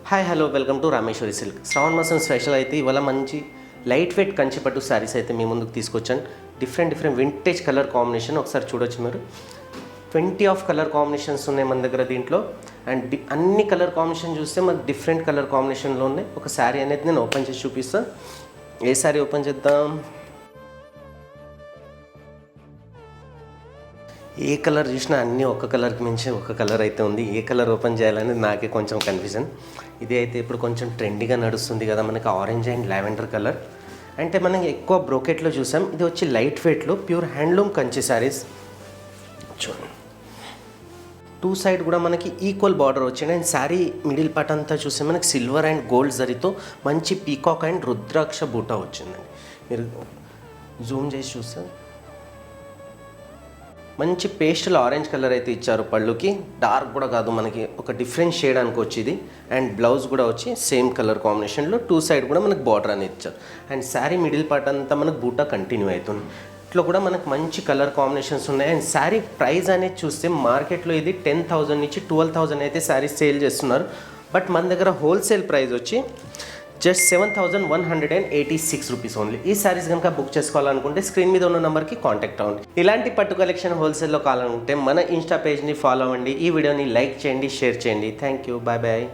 Hi hello welcome to Rameshwari silk. శ్రావణ మాసం special అయితే ఇవాళ మంచి లైట్ వెయిట్ కంచిపట్టు శారీస్ అయితే మీ ముందుకు తీసుకొచ్చాను. డిఫరెంట్ వింటేజ్ కలర్ కాంబినేషన్ ఒకసారి చూడొచ్చు మీరు. 20 ఆఫ్ కలర్ కాంబినేషన్స్ ఉన్నాయి మన దగ్గర దీంట్లో. అండ్ అన్ని కలర్ కాంబినేషన్ చూస్తే మనకు డిఫరెంట్ కలర్ కాంబినేషన్లో ఉన్నాయి. ఒక శారీ అనేది నేను ఓపెన్ చేసి చూపిస్తాను. ఏ శారీ ఓపెన్ చేద్దాం? ఏ కలర్ చూసినా అన్నీ ఒక కలర్కి మించి ఒక కలర్ అయితే ఉంది. ఏ కలర్ ఓపెన్ చేయాలని నాకే కొంచెం కన్ఫ్యూజన్. ఇది అయితే ఇప్పుడు కొంచెం ట్రెండీగా నడుస్తుంది కదా మనకి, ఆరెంజ్ అండ్ లావెండర్ కలర్. అంటే మనం ఎక్కువ బ్రోకెట్లో చూసాం. ఇది వచ్చి లైట్ వెయిట్లో ప్యూర్ హ్యాండ్లూమ్ కంచి శారీస్. చూడండి, 2 సైడ్ కూడా మనకి ఈక్వల్ బార్డర్ వచ్చింది. అండ్ శారీ మిడిల్ పార్ట్ అంతా చూస్తే మనకి సిల్వర్ అండ్ గోల్డ్ జరీతో మంచి పీకాక్ అండ్ రుద్రాక్ష బూటా వచ్చిందండి. మీరు జూమ్ చేసి చూస్తే మంచి పేస్టల్ ఆరెంజ్ కలర్ అయితే ఇచ్చారు. పళ్ళుకి డార్క్ కూడా కాదు, మనకి ఒక డిఫరెంట్ షేడ్ అనుకోవచ్చు ఇది. అండ్ బ్లౌజ్ కూడా వచ్చి సేమ్ కలర్ కాంబినేషన్లో 2 సైడ్ కూడా మనకు బార్డర్ అనేది ఇచ్చారు. అండ్ శారీ మిడిల్ పార్ట్ అంతా మనకు బూటా కంటిన్యూ అవుతుంది. ఇట్లా కూడా మనకు మంచి కలర్ కాంబినేషన్స్ ఉన్నాయి. అండ్ శారీ ప్రైస్ అనేది చూస్తే మార్కెట్లో ఇది 10,000 నుంచి 12,000 అయితే శారీ సేల్ చేస్తున్నారు. బట్ మన దగ్గర హోల్సేల్ ప్రైస్ వచ్చి జస్ట్ 7,186 రూపీస్ ఓన్లీ. ఈ శారీస్ కనుక బుక్ చేసుకోవాలనుకుంటే స్క్రీన్ మీద ఉన్న నెంబర్కి కాంటాక్ట్ అవ్వండి. ఇలాంటి పట్టు కలెక్షన్ హోల్సేల్లో కావాలనుకుంటే మన ఇన్స్టా పేజ్ని ఫాలో అవ్వండి. ఈ వీడియోని లైక్ చేయండి, షేర్ చేయండి. Thank you, bye bye.